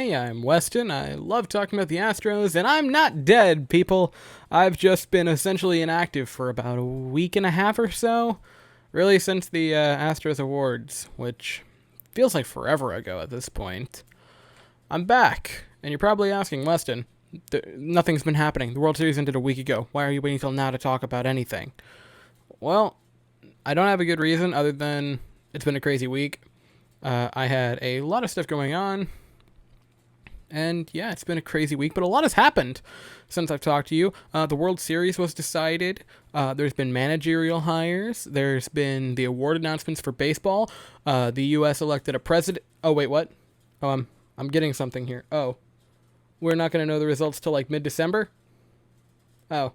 Hey, I'm Weston. I love talking about the Astros, and I'm not dead, people. I've just been essentially inactive for about a week and a half or so, really since the Astros Awards, which feels like forever ago at this point. I'm back, and you're probably asking, Weston, nothing's been happening. The World Series ended a week ago. Why are you waiting till now to talk about anything? Well, I don't have a good reason other than it's been a crazy week. I had a lot of stuff going on. And yeah, it's been a crazy week, but a lot has happened since I've talked to you. The World Series was decided. There's been managerial hires. There's been the award announcements for baseball. The U.S. elected a president. Oh, wait, what? Oh, I'm getting something here. Oh, we're not going to know the results till like mid-December? Oh,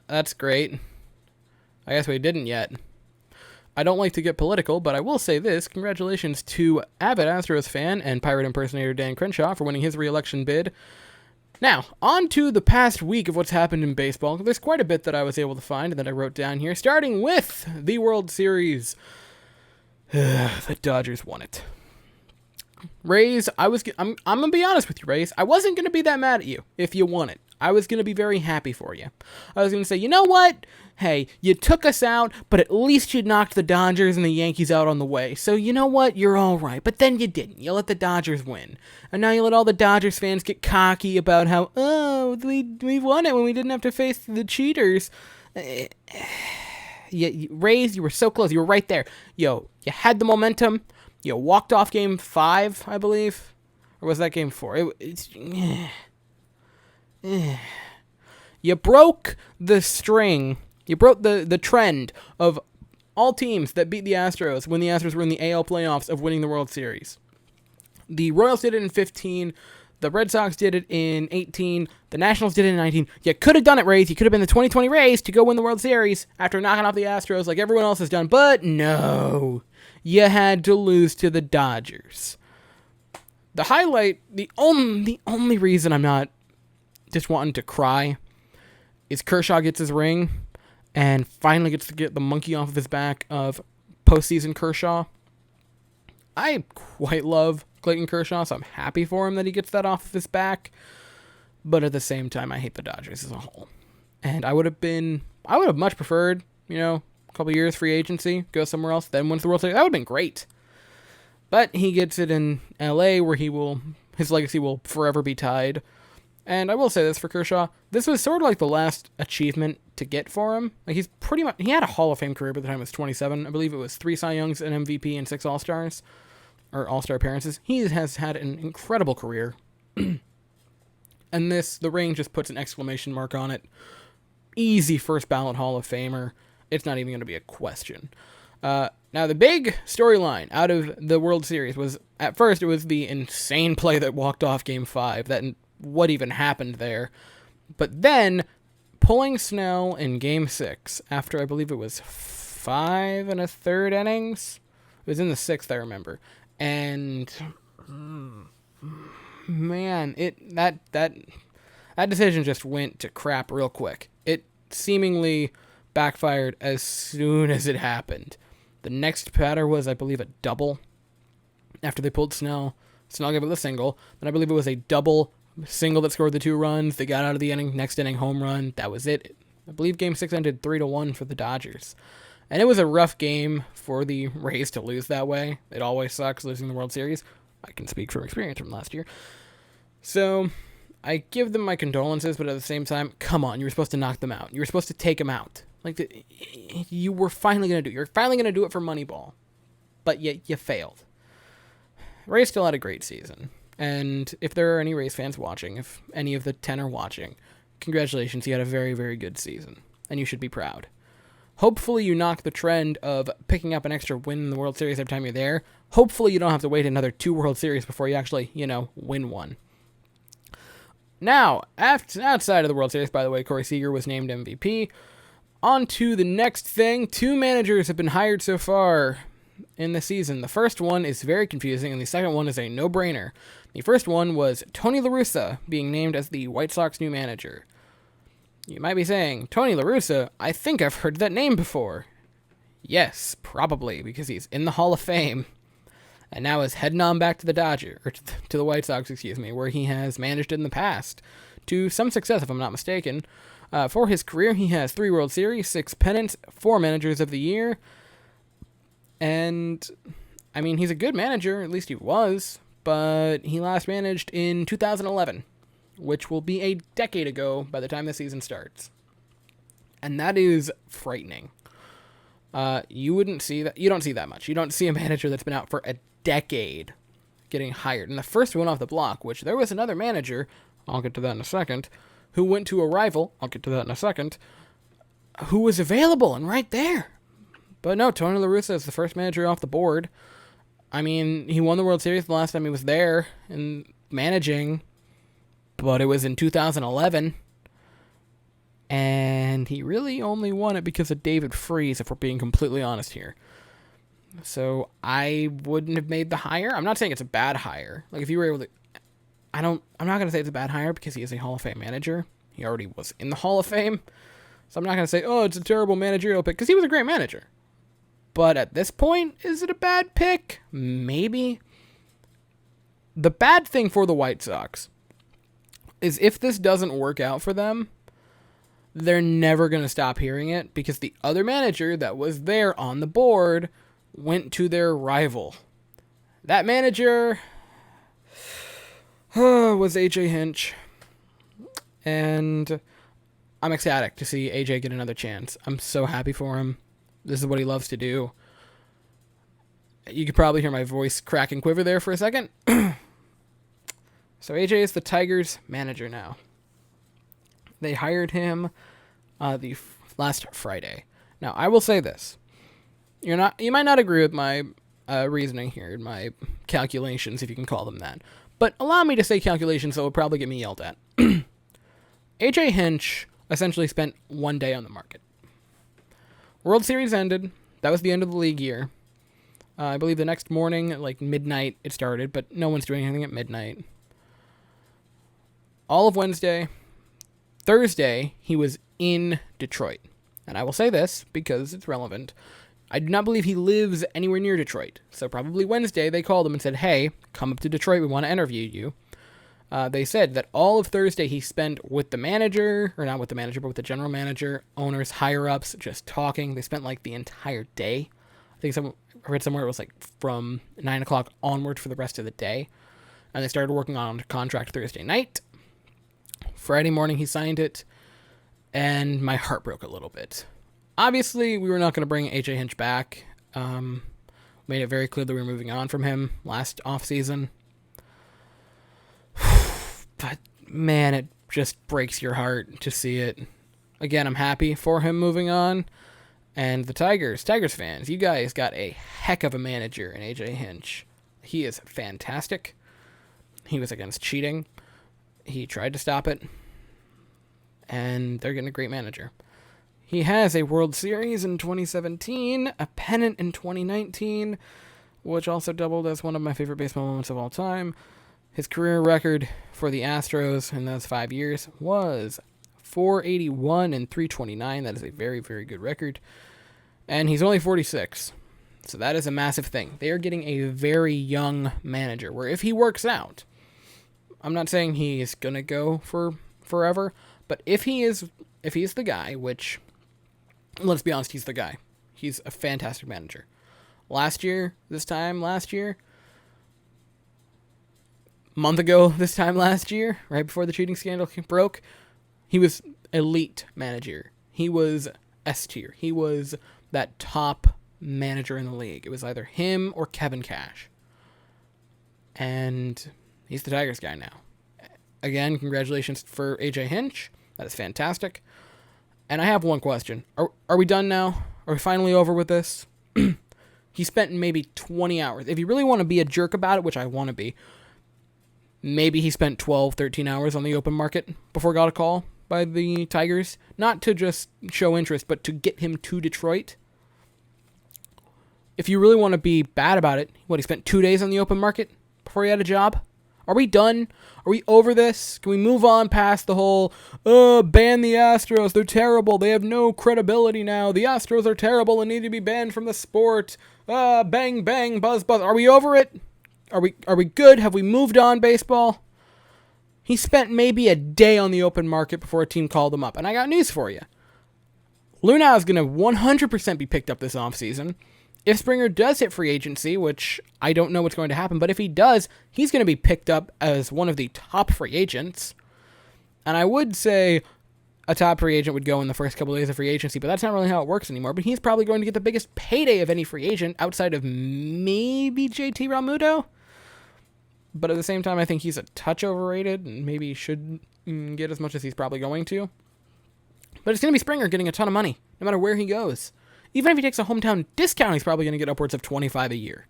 that's great. I guess we didn't yet. I don't like to get political, but I will say this. Congratulations to avid Astros fan and pirate impersonator Dan Crenshaw for winning his re-election bid. Now, on to the past week of what's happened in baseball. There's quite a bit that I was able to find and that I wrote down here, starting with the World Series. The Dodgers won it. Rays, I'm going to be honest with you, Rays. I wasn't going to be that mad at you if you won it. I was going to be very happy for you. I was going to say, you know what? Hey, you took us out, but at least you knocked the Dodgers and the Yankees out on the way. So you know what? You're all right. But then you didn't. You let the Dodgers win. And now you let all the Dodgers fans get cocky about how, oh, we won it when we didn't have to face the cheaters. Rays, you were so close. You were right there. Yo, you had the momentum. You walked off game 5, I believe. Or was that game 4? You broke the string. You broke the trend of all teams that beat the Astros when the Astros were in the AL playoffs of winning the World Series. The Royals did it in 15. The Red Sox did it in 18. The Nationals did it in 19. You could have done it, Rays. You could have been the 2020 Rays to go win the World Series after knocking off the Astros like everyone else has done. But no. You had to lose to the Dodgers. The highlight, the only reason I'm not just wanting to cry is Kershaw gets his ring and finally gets to get the monkey off of his back of postseason Kershaw. I quite love Clayton Kershaw, so I'm happy for him that he gets that off of his back. But at the same time, I hate the Dodgers as a whole. And I would have much preferred, a couple years free agency, go somewhere else, then win the World Series. That would have been great. But he gets it in LA where his legacy will forever be tied. And I will say this for Kershaw, this was sort of like the last achievement to get for him. Like he had a Hall of Fame career by the time he was 27. I believe it was 3 Cy Youngs, an MVP, and 6 All-Stars, or All-Star appearances. He has had an incredible career. And the ring just puts an exclamation mark on it. Easy first ballot Hall of Famer. It's not even going to be a question. Now, the big storyline out of the World Series was, at first, it was the insane play that walked off Game 5, what even happened there. But then, pulling Snell in Game 6, after I believe it was 5 1/3 innings. It was in the 6th, I remember. And, man, that decision just went to crap real quick. It seemingly backfired as soon as it happened. The next batter was, I believe, a double. After they pulled Snell gave up the single. Then I believe it was a double single that scored the 2 runs. They got out of the inning. Next inning, home run. That was it. I believe Game 6 ended 3-1 for the Dodgers. And it was a rough game for the Rays to lose that way. It always sucks losing the World Series. I can speak from experience from last year. So I give them my condolences, but at the same time, come on, you were supposed to knock them out. You were supposed to take them out. You were finally going to do it. You're finally going to do it for Moneyball. But you failed. Rays still had a great season. And if there are any Rays fans watching, if any of the 10 are watching, congratulations, you had a very, very good season. And you should be proud. Hopefully you knock the trend of picking up an extra win in the World Series every time you're there. Hopefully you don't have to wait another 2 World Series before you actually, win one. Now, outside of the World Series, by the way, Corey Seager was named MVP. On to the next thing. 2 managers have been hired so far in the season. The first one is very confusing, and the second one is a no-brainer. The first one was Tony La Russa being named as the White Sox new manager. You might be saying, Tony La Russa, I think I've heard that name before. Yes, probably, because he's in the Hall of Fame. and now is heading on back to the to the White Sox, where he has managed in the past to some success, if I'm not mistaken. For his career, he has 3 World Series, 6 pennants, 4 Managers of the Year, and I mean, he's a good manager, at least he was, but he last managed in 2011, which will be a decade ago by the time the season starts. And that is frightening. You wouldn't see that. You don't see that much. You don't see a manager that's been out for a decade getting hired. And the first one off the block, which there was another manager, I'll get to that in a second, who went to a rival, I'll get to that in a second, who was available and right there. But no, Tony La Russa is the first manager off the board. I mean, he won the World Series the last time he was there and managing, but it was in 2011. And he really only won it because of David Freese, if we're being completely honest here. So I wouldn't have made the hire. I'm not saying it's a bad hire. Like, if you were able to... I'm not going to say it's a bad hire because he is a Hall of Fame manager. He already was in the Hall of Fame. So I'm not going to say, oh, it's a terrible managerial pick, because he was a great manager. But at this point, is it a bad pick? Maybe. The bad thing for the White Sox is if this doesn't work out for them, they're never going to stop hearing it, because the other manager that was there on the board went to their rival. That manager was AJ Hinch. And I'm ecstatic to see AJ get another chance. I'm so happy for him. This is what he loves to do. You could probably hear my voice crack and quiver there for a second. So AJ is the Tigers' manager now. They hired him last Friday. Now, I will say this. You might not agree with my reasoning here, my calculations, if you can call them that. But allow me to say calculations that will probably get me yelled at. AJ Hinch essentially spent 1 day on the market. World Series ended. That was the end of the league year. I believe the next morning, at like midnight, it started, but no one's doing anything at midnight. All of Wednesday. Thursday, he was in Detroit. And I will say this because it's relevant. I do not believe he lives anywhere near Detroit. So probably Wednesday, they called him and said, hey, come up to Detroit. We want to interview you. They said that all of Thursday he spent with the manager, or not with the manager, but with the general manager, owners, higher-ups, just talking. They spent like the entire day. I think I read somewhere it was like from 9 o'clock onward for the rest of the day. And they started working on a contract Thursday night. Friday morning he signed it, and my heart broke a little bit. Obviously, we were not going to bring AJ Hinch back. Made it very clear that we were moving on from him last offseason. But, man, it just breaks your heart to see it. Again, I'm happy for him moving on. And the Tigers fans, you guys got a heck of a manager in AJ Hinch. He is fantastic. He was against cheating. He tried to stop it. And they're getting a great manager. He has a World Series in 2017, a pennant in 2019, which also doubled as one of my favorite baseball moments of all time. His career record for the Astros in those 5 years was 481 and 329. That is a very, very good record. And he's only 46. So that is a massive thing. They are getting a very young manager, where if he works out, I'm not saying he is going to go for forever, but if he's the guy, which, let's be honest, he's the guy. He's a fantastic manager. Month ago, this time last year, right before the cheating scandal broke, he was elite manager. He was S tier. He was that top manager in the league. It was either him or Kevin Cash. And he's the Tigers guy now. Again, congratulations for AJ Hinch. That is fantastic. And I have one question. Are we done now? Are we finally over with this? He spent maybe 20 hours. If you really want to be a jerk about it, which I want to be, maybe he spent 12, 13 hours on the open market before got a call by the Tigers. Not to just show interest, but to get him to Detroit. If you really want to be bad about it, he spent 2 days on the open market before he had a job? Are we done? Are we over this? Can we move on past the whole, ban the Astros, they're terrible, they have no credibility now, the Astros are terrible and need to be banned from the sport, bang, bang, buzz, buzz. Are we over it? Are we good? Have we moved on, baseball? He spent maybe a day on the open market before a team called him up, and I got news for you. Luna is going to 100% be picked up this offseason. If Springer does hit free agency, which I don't know what's going to happen, but if he does, he's going to be picked up as one of the top free agents. And I would say a top free agent would go in the first couple of days of free agency, but that's not really how it works anymore. But he's probably going to get the biggest payday of any free agent outside of maybe JT Realmuto. But at the same time, I think he's a touch overrated and maybe should get as much as he's probably going to. But it's going to be Springer getting a ton of money, no matter where he goes. Even if he takes a hometown discount, he's probably going to get upwards of $25 a year.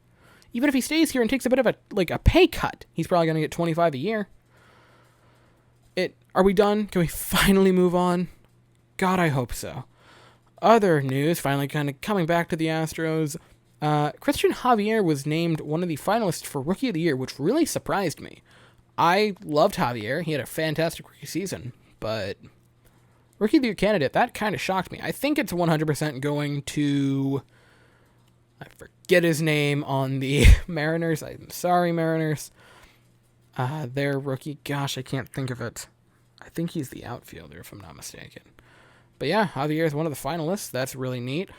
Even if he stays here and takes a bit of a pay cut, he's probably going to get $25 a year. Are we done? Can we finally move on? God, I hope so. Other news, finally kind of coming back to the Astros. Christian Javier was named one of the finalists for Rookie of the Year, which really surprised me. I loved Javier. He had a fantastic rookie season, but Rookie of the Year candidate, that kind of shocked me. I think it's 100% going to, I forget his name on the Mariners. I'm sorry, Mariners. Their rookie, gosh, I can't think of it. I think he's the outfielder, if I'm not mistaken. But yeah, Javier is one of the finalists. That's really neat.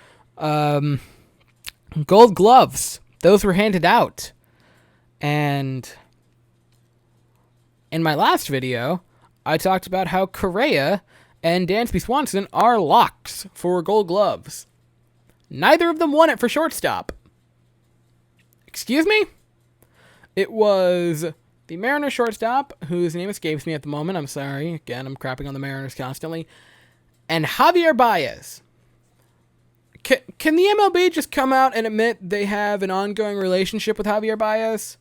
Gold gloves. Those were handed out. And in my last video, I talked about how Correa and Dansby Swanson are locks for gold gloves. Neither of them won it for shortstop. Excuse me? It was the Mariners shortstop, whose name escapes me at the moment. I'm sorry. Again, I'm crapping on the Mariners constantly. And Javier Baez. Can the MLB just come out and admit they have an ongoing relationship with Javier Baez?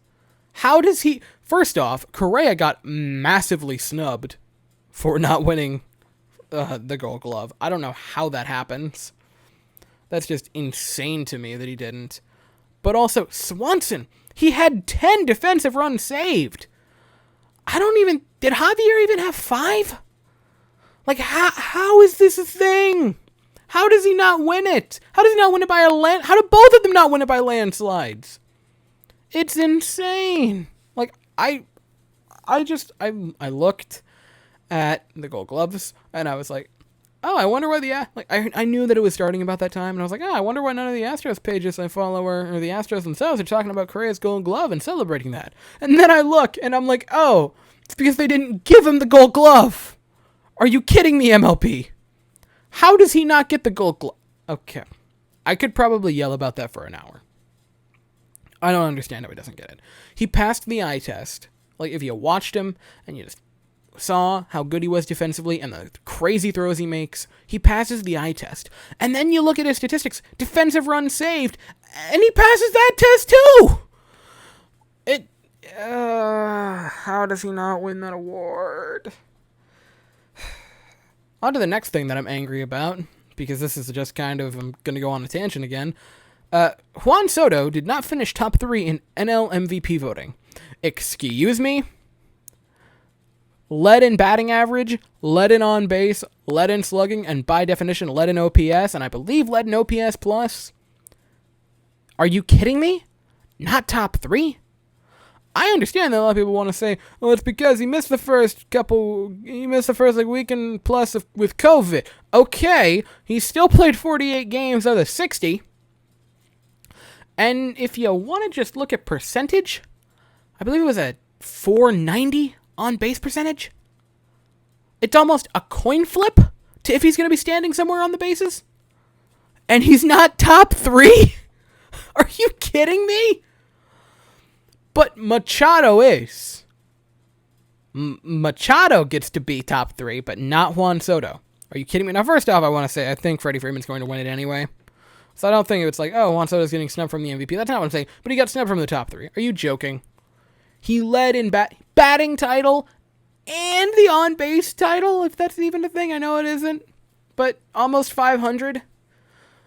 How does he... First off, Correa got massively snubbed for not winning the Gold Glove. I don't know how that happens. That's just insane to me that he didn't. But also, Swanson, he had 10 defensive runs saved. Did Javier even have 5? Like, how is this a thing? How does he not win it? How does he not win it by how do both of them not win it by landslides? It's insane. Like, I looked at the Gold Gloves, and I was like, oh, I wonder why I knew that it was starting about that time, and I was like, oh, I wonder why none of the Astros pages I follow or the Astros themselves are talking about Correa's Gold Glove and celebrating that. And then I look, and I'm like, oh, it's because they didn't give him the Gold Glove. Are you kidding me, MLB? How does he not get the Gold Glove? Okay. I could probably yell about that for an hour. I don't understand how he doesn't get it. He passed the eye test. Like, if you watched him and you just saw how good he was defensively and the crazy throws he makes, he passes the eye test. And then you look at his statistics, defensive runs saved, and he passes that test too! How does he not win that award? On to the next thing that I'm angry about, because this is just kind of, I'm going to go on a tangent again. Juan Soto did not finish top 3 in NL MVP voting. Excuse me? Led in batting average, led in on base, led in slugging, and by definition, led in OPS, and I believe led in OPS plus. Are you kidding me? Not top 3? I understand that a lot of people want to say, well, it's because he missed the first week and plus with COVID. Okay, he still played 48 games out of 60. And if you want to just look at percentage, I believe it was a 490 on base percentage. It's almost a coin flip to if he's going to be standing somewhere on the bases. And he's not top 3? Are you kidding me? But Machado is. Machado gets to be top 3, but not Juan Soto. Are you kidding me? Now, first off, I want to say I think Freddie Freeman's going to win it anyway. So I don't think it's like, oh, Juan Soto's getting snubbed from the MVP. That's not what I'm saying. But he got snubbed from the top 3. Are you joking? He led in batting title and the on-base title, if that's even a thing. I know it isn't. But almost 500.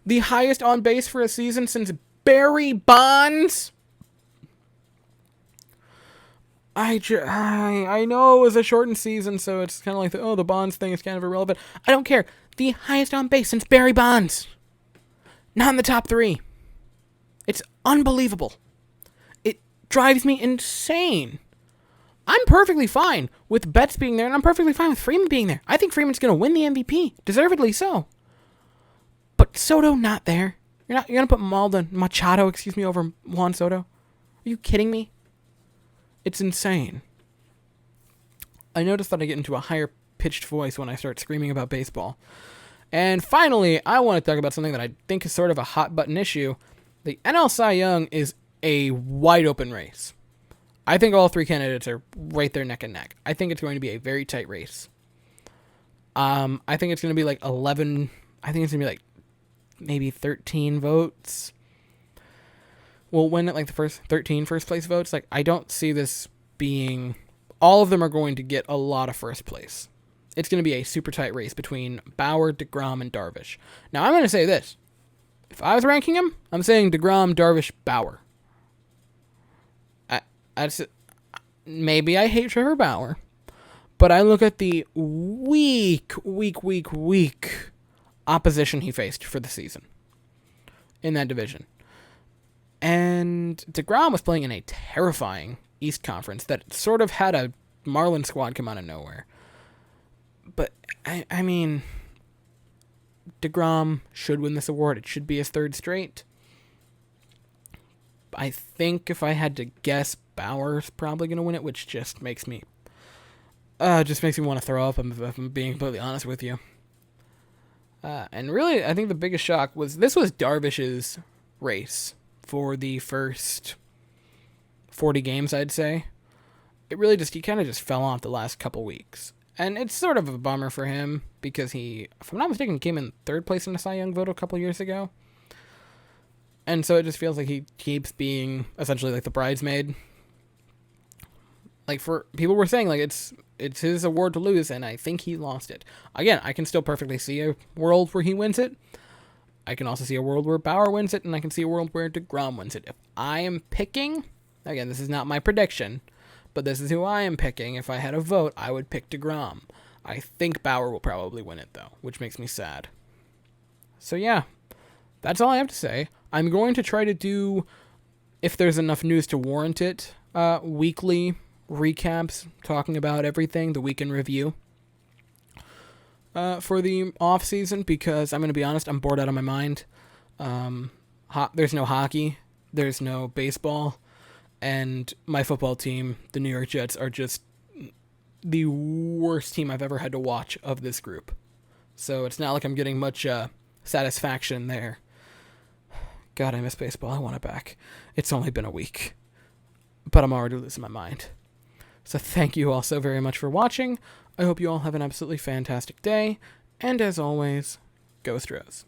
The highest on base for a season since Barry Bonds. I know it was a shortened season, so it's kind of like the Bonds thing is kind of irrelevant. I don't care. The highest on base since Barry Bonds. Not in the top 3. It's unbelievable. It drives me insane. I'm perfectly fine with Betts being there, and I'm perfectly fine with Freeman being there. I think Freeman's going to win the MVP, deservedly so. But Soto not there. You're going to put Machado, over Juan Soto? Are you kidding me? It's insane. I noticed that I get into a higher pitched voice when I start screaming about baseball. And finally, I want to talk about something that I think is sort of a hot button issue. The NL Cy Young is a wide open race. I think all 3 candidates are right there neck and neck. I think it's going to be a very tight race. I think it's going to be like 11. I think it's going to be like maybe 13 votes. We'll win at like the first 13 first place votes. Like, I don't see this being... All of them are going to get a lot of first place. It's going to be a super tight race between Bauer, DeGrom, and Darvish. Now, I'm going to say this. If I was ranking them, I'm saying DeGrom, Darvish, Bauer. Maybe I hate Trevor Bauer, but I look at the weak opposition he faced for the season in that division. And DeGrom was playing in a terrifying East Conference that sort of had a Marlin squad come out of nowhere. But, I mean, DeGrom should win this award. It should be his 3rd straight. I think if I had to guess, Bauer's probably going to win it, which just makes me want to throw up, if I'm being completely honest with you. And really, I think the biggest shock was Darvish's race for the first 40 games, I'd say. It really he kind of just fell off the last couple weeks. And it's sort of a bummer for him because he, if I'm not mistaken, came in 3rd place in the Cy Young vote a couple years ago. And so it just feels like he keeps being essentially like the bridesmaid. Like, for people were saying, like, it's his award to lose, and I think he lost it. Again, I can still perfectly see a world where he wins it. I can also see a world where Bauer wins it, and I can see a world where DeGrom wins it. If I am picking, again, this is not my prediction, but this is who I am picking. If I had a vote, I would pick DeGrom. I think Bauer will probably win it, though, which makes me sad. So, yeah, that's all I have to say. I'm going to try to do, if there's enough news to warrant it, weekly recaps talking about everything, the week in review for the off season, because I'm going to be honest, I'm bored out of my mind. There's no hockey, there's no baseball, and my football team, the New York Jets, are just the worst team I've ever had to watch of this group. So it's not like I'm getting much satisfaction there. God, I miss baseball. I want it back. It's only been a week, but I'm already losing my mind. So thank you all so very much for watching. I hope you all have an absolutely fantastic day. And as always, go Stros.